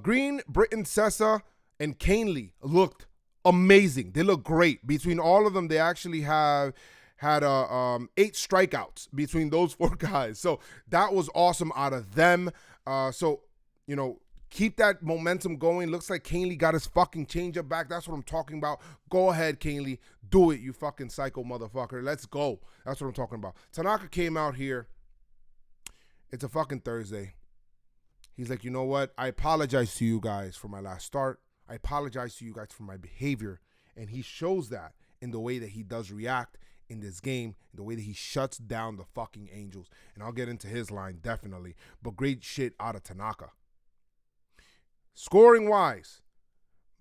Green, Britton, Sessa, and Canely looked amazing. They look great. Between all of them, they actually had 8 strikeouts between those 4 guys. So that was awesome out of them. Keep that momentum going. Looks like Canely got his fucking changeup back. That's what I'm talking about. Go ahead, Canely. Do it, you fucking psycho motherfucker. Let's go. That's what I'm talking about. Tanaka came out here. It's a fucking Thursday. He's like, you know what? I apologize to you guys for my last start. I apologize to you guys for my behavior. And he shows that in the way that he does react in this game, in the way that he shuts down the fucking Angels. And I'll get into his line, definitely. But great shit out of Tanaka. Scoring-wise,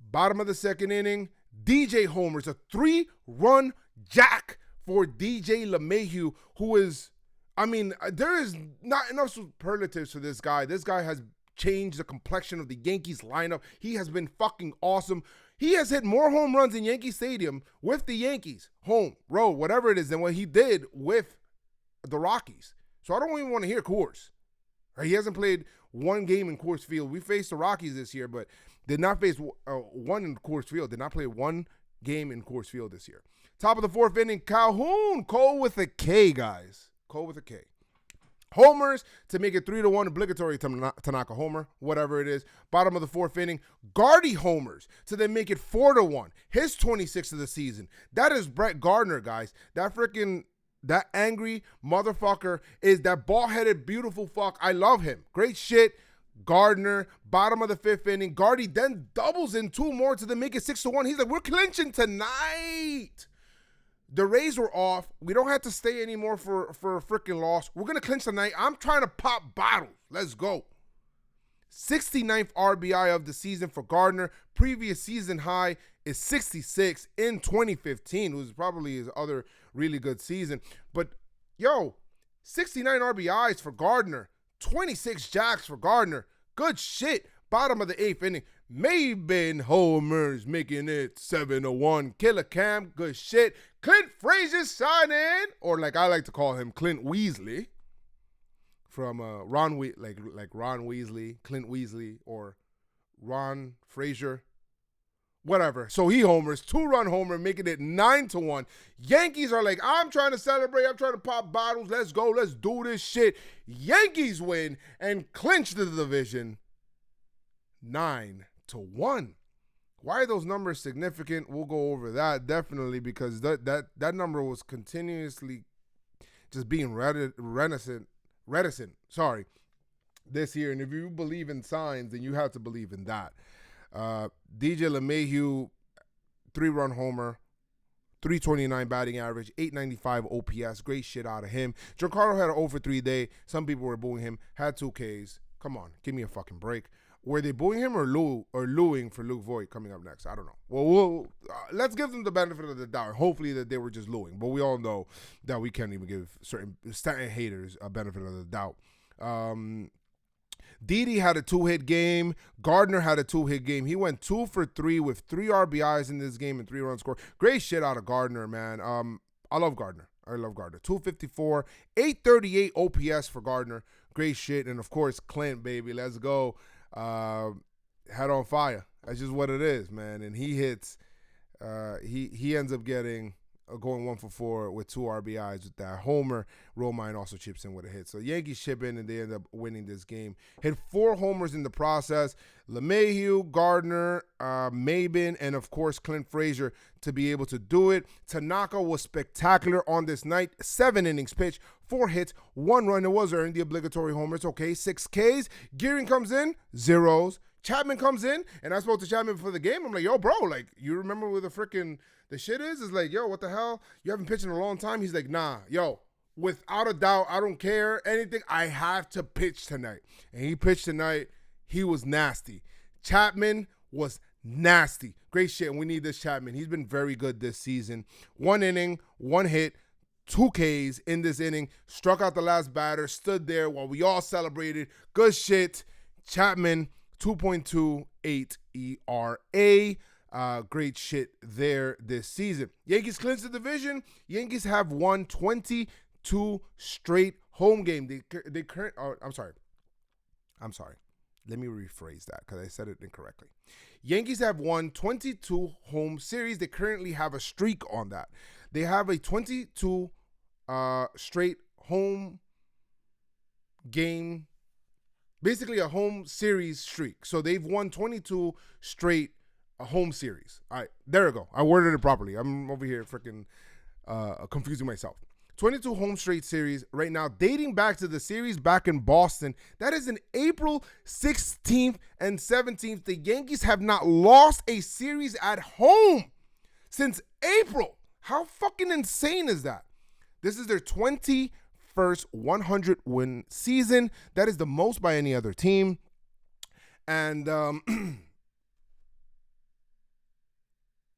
bottom of the second inning, DJ homers, a 3-run jack for DJ LeMahieu, who is, there is not enough superlatives for this guy. This guy has changed the complexion of the Yankees lineup. He has been fucking awesome. He has hit more home runs in Yankee Stadium with the Yankees, home, road, whatever it is, than what he did with the Rockies. So I don't even want to hear Coors. He hasn't played one game in Coors Field. We faced the Rockies this year, but did not face one in Coors Field. Did not play one game in Coors Field this year. Top of the 4th inning, Calhoun. Cole with a K, guys. Cole with a K. Homers to make it 3-1, obligatory Tanaka homer, whatever it is. Bottom of the 4th inning, Gardy homers to then make it 4-1. His 26th of the season. That is Brett Gardner, guys. That angry motherfucker is that ball-headed, beautiful fuck. I love him. Great shit. Gardner, bottom of the 5th inning. Gardy then doubles in 2 more to then make it 6-1. He's like, we're clinching tonight. The Rays were off. We don't have to stay anymore for a freaking loss. We're going to clinch tonight. I'm trying to pop bottles. Let's go. 69th RBI of the season for Gardner. Previous season high is 66 in 2015. It was probably his other really good season. But, 69 RBIs for Gardner. 26 jacks for Gardner. Good shit. Bottom of the 8th inning. Maben homers making it 7-1. Killer Cam. Good shit. Clint Frazier signing. Or like I like to call him, Clint Weasley. From Ron Weasley, Clint Weasley, or Ron Frazier, whatever. So he homers, 2-run homer, making it 9-1. Yankees are like, I'm trying to celebrate. I'm trying to pop bottles. Let's go. Let's do this shit. Yankees win and clinch the division 9-1. Why are those numbers significant? We'll go over that definitely because that number was continuously just being reticent this year. And if you believe in signs, then you have to believe in that. DJ LeMahieu, 3-run homer, 329 batting average, 895 OPS. Great shit out of him. Giancarlo had an 0-for-3 day. Some people were booing him. Had 2 Ks. Come on, give me a fucking break. were they booing him or looing for Luke Voigt coming up next? I don't know. Well, let's give them the benefit of the doubt. Hopefully that they were just looing. But we all know that we can't even give certain haters a benefit of the doubt. Didi had a 2-hit game. Gardner had a 2-hit game. He went 2 for 3 with 3 RBIs in this game and 3 runs scored. Great shit out of Gardner, man. I love Gardner. 254, 838 OPS for Gardner. Great shit. And of course, Clint, baby, let's go. Head on fire. That's just what it is, man. And he hits. He ends up getting going 1 for 4 with 2 RBIs with that homer. Romine also chips in with a hit. So Yankees chip in and they end up winning this game. Hit 4 homers in the process. LeMahieu, Gardner, Mabin, and of course Clint Frazier to be able to do it. Tanaka was spectacular on this night. 7 innings pitched, 4 hits, 1 run. It was earned, the obligatory homer. It's okay. 6 Ks. Gearing comes in, zeros. Chapman comes in, and I spoke to Chapman before the game. I'm like, yo, bro, like, you remember where the shit is? It's like, yo, what the hell? You haven't pitched in a long time? He's like, nah, yo, without a doubt, I don't care anything. I have to pitch tonight. And he pitched tonight. He was nasty. Chapman was nasty. Great shit, and we need this Chapman. He's been very good this season. 1 inning, 1 hit, 2 Ks in this inning. Struck out the last batter, stood there while we all celebrated. Good shit. Chapman, 2.28 ERA. Great shit there this season. Yankees clinch the division. Yankees have won 22 straight home games. I'm sorry. Let me rephrase that because I said it incorrectly. Yankees have won 22 home series. They currently have a streak on that. They have a 22 straight home game, basically a home series streak. So they've won 22 straight home series. All right, there we go. I worded it properly. I'm over here freaking confusing myself. 22 home straight series right now, dating back to the series back in Boston. That is in April 16th and 17th. The Yankees have not lost a series at home since April. How fucking insane is that? This is their 21st 100-win season. That is the most by any other team. And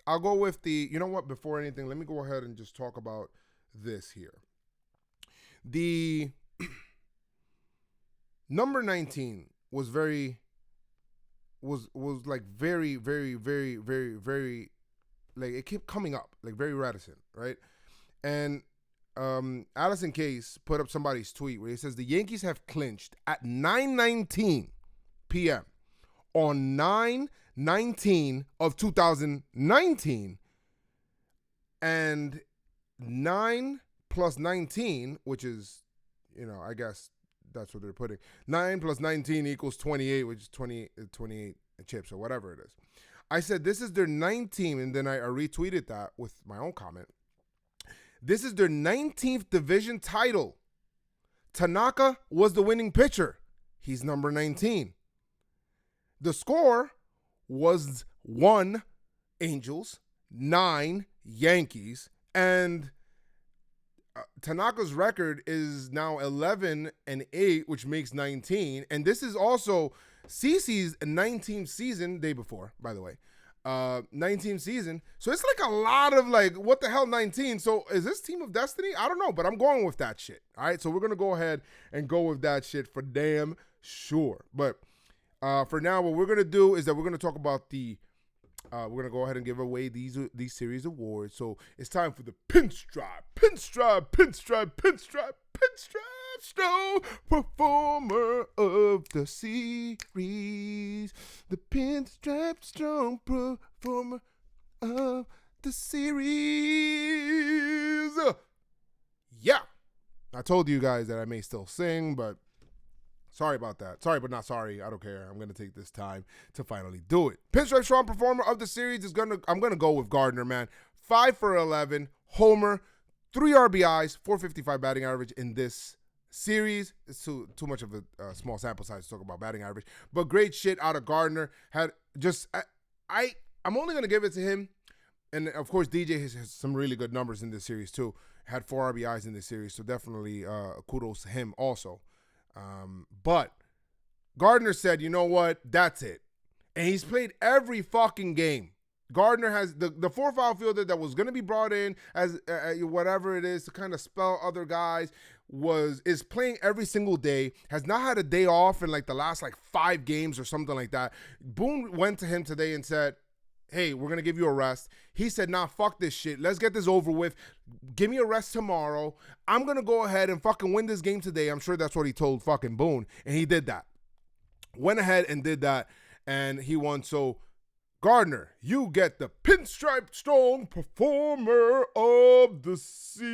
I'll go with you know what, before anything, let me go ahead and just talk about this here. The number 19 was very, like, it kept coming up, like, very reticent, right? And Allison Case put up somebody's tweet where he says the Yankees have clinched at 9:19 p.m. on 9/19 of 2019, and 9 plus 19, which is, I guess that's what they're putting. 9 plus 19 equals 28, which is 28 chips or whatever it is. I said this is their 19th, and then I retweeted that with my own comment. This is their 19th division title. Tanaka was the winning pitcher. He's number 19. The score was 1 Angels, 9 Yankees, and Tanaka's record is now 11-8, which makes 19. And this is also CeCe's 19th season, day before, by the way. 19th season. So it's like a lot of like, what the hell, 19? So is this Team of Destiny? I don't know, but I'm going with that shit. All right, so we're going to go ahead and go with that shit for damn sure. But for now, what we're going to do is that we're going to talk about we're going to go ahead and give away these series awards. So it's time for the Pinstripe Strong Performer of the Series. The Pinstripe Strong Performer of the Series. Yeah. I told you guys that I may still sing, but sorry about that. Sorry, but not sorry. I don't care. I'm going to take this time to finally do it. Pinstripe Strong Performer of the Series I'm going to go with Gardner, man. 5 for 11, homer, 3 RBIs, 455 batting average in this series. It's too much of a small sample size to talk about batting average, but great shit out of Gardner. I'm only going to give it to him. And of course, DJ has some really good numbers in this series too. Had 4 RBIs in this series. So definitely kudos to him also. But Gardner said, you know what? That's it. And he's played every fucking game. Gardner has the fourth outfielder that was going to be brought in as whatever it is to kind of spell other guys is playing every single day, has not had a day off in like the last like 5 games or something like that. Boone went to him today and said, hey, we're going to give you a rest. He said, nah, fuck this shit. Let's get this over with. Give me a rest tomorrow. I'm going to go ahead and fucking win this game today. I'm sure that's what he told fucking Boone. And he did that. Went ahead and did that. And he won. So, Gardner, you get the Pinstripe Strong Performer of the Series.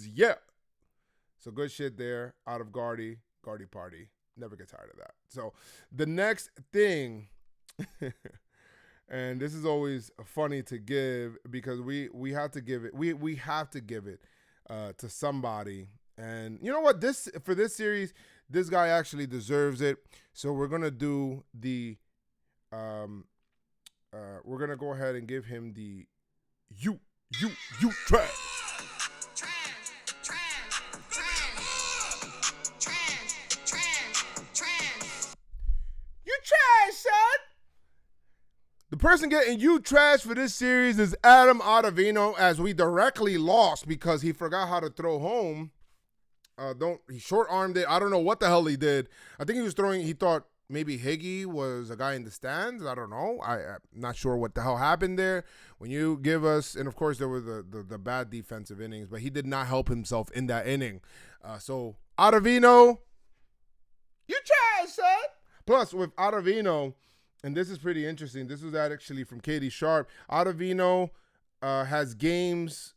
Yeah. So good shit there out of Gardy. Gardy party. Never get tired of that. So the next thing, and this is always funny to give because we have to give it. We have to give it to somebody. And you know what? For this series, this guy actually deserves it. So we're gonna do the, we're gonna go ahead and give him the you trash. You trash, son. The person getting you trash for this series is Adam Ottavino, as we directly lost because he forgot how to throw home. He short-armed it. I don't know what the hell he did. I think he thought maybe Higgy was a guy in the stands. I don't know. I'm not sure what the hell happened there. When you give us, and of course there were the bad defensive innings, but he did not help himself in that inning. So Ottavino, you trash, son. Plus with Ottavino, and this is pretty interesting. This was actually from Katie Sharp. Ottavino has games,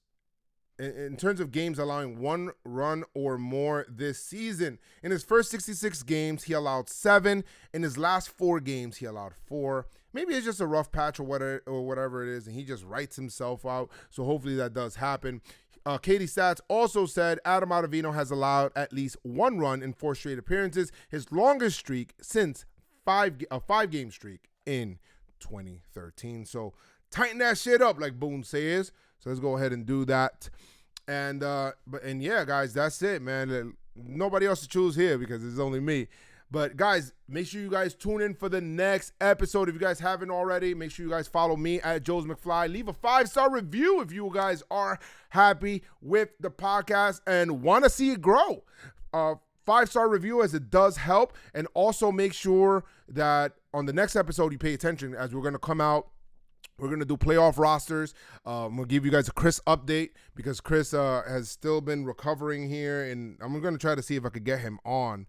in terms of games allowing 1 run or more this season. In his first 66 games, he allowed 7. In his last 4 games, he allowed 4. Maybe it's just a rough patch or whatever it is, and he just writes himself out. So hopefully that does happen. Katie Stats also said Adam Ottavino has allowed at least 1 run in 4 straight appearances, his longest streak since a 5-game streak in 2013. So tighten that shit up, like Boone says. So let's go ahead and do that. And yeah, guys, that's it, man. Nobody else to choose here because it's only me. But guys, make sure you guys tune in for the next episode. If you guys haven't already, make sure you guys follow me at JoezMcfly. Leave a 5-star review if you guys are happy with the podcast and want to see it grow. 5-star review, as it does help. And also make sure that on the next episode you pay attention, as we're going to come out. We're going to do playoff rosters. I'm going to give you guys a Chris update because Chris has still been recovering here. And I'm going to try to see if I could get him on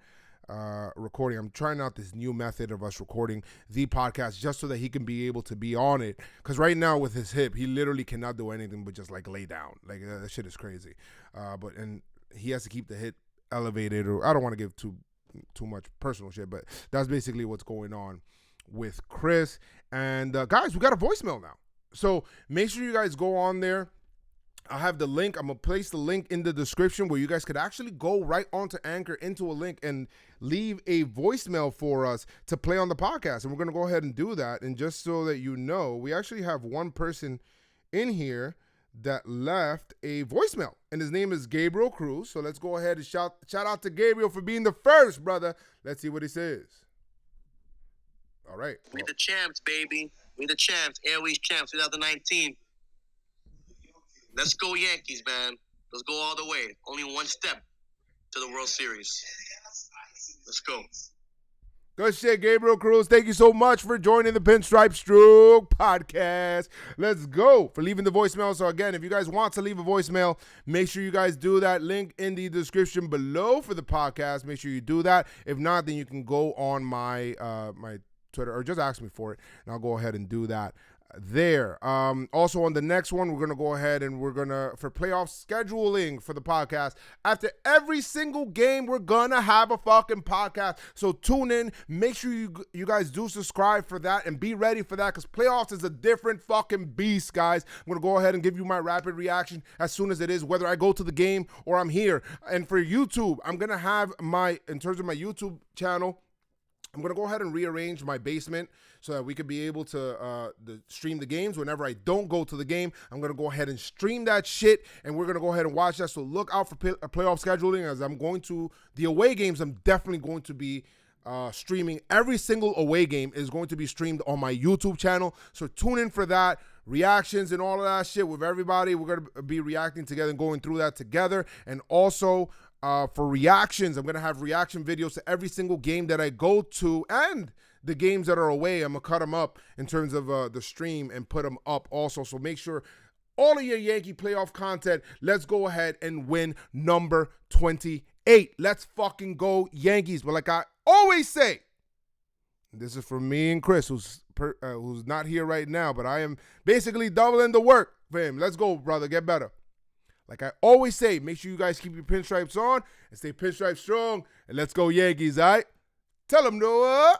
recording. I'm trying out this new method of us recording the podcast just so that he can be able to be on it. Because right now with his hip, he literally cannot do anything but just like lay down. Like that shit is crazy. And he has to keep the hip elevated. Or I don't want to give too much personal shit, but that's basically what's going on with Chris. And guys, we got a voicemail now, so make sure you guys go on there. I have the link. I'm gonna place the link in the description where you guys could actually go right onto Anchor into a link and leave a voicemail for us to play on the podcast. And we're gonna go ahead and do that. And just so that you know, we actually have one person in here that left a voicemail, and his name is Gabriel Cruz. So let's go ahead and shout out to Gabriel for being the first, brother. Let's see what he says. All right. We the champs, baby. We the champs. Airways champs 2019. Let's go Yankees, man. Let's go all the way. Only one step to the World Series. Let's go. Good shit, Gabriel Cruz. Thank you so much for joining the Pinstripe Strong Podcast. Let's go. For leaving the voicemail. So again, if you guys want to leave a voicemail, make sure you guys do that. Link in the description below for the podcast. Make sure you do that. If not, then you can go on my my Twitter or just ask me for it, and I'll go ahead and do that there. Also on the next one, we're going to go ahead and for playoff scheduling for the podcast, after every single game, we're going to have a fucking podcast. So tune in. Make sure you guys do subscribe for that and be ready for that, because playoffs is a different fucking beast, guys. I'm going to go ahead and give you my rapid reaction as soon as it is, whether I go to the game or I'm here. And for YouTube, I'm going to have in terms of my YouTube channel, I'm going to go ahead and rearrange my basement so that we could be able to stream the games. Whenever I don't go to the game, I'm going to go ahead and stream that shit, and we're going to go ahead and watch that. So look out for playoff scheduling, as I'm going to the away games. I'm definitely going to be streaming. Every single away game is going to be streamed on my YouTube channel. So tune in for that. Reactions and all of that shit with everybody. We're going to be reacting together and going through that together. And also, for reactions, I'm going to have reaction videos to every single game that I go to and the games that are away. I'm going to cut them up in terms of the stream and put them up also. So make sure all of your Yankee playoff content, let's go ahead and win number 28. Let's fucking go Yankees. But like I always say, this is for me and Chris, who's not here right now, but I am basically doubling the work for him. Let's go, brother. Get better. Like I always say, make sure you guys keep your pinstripes on and stay pinstripe strong. And let's go Yankees, all right? Tell them, Noah.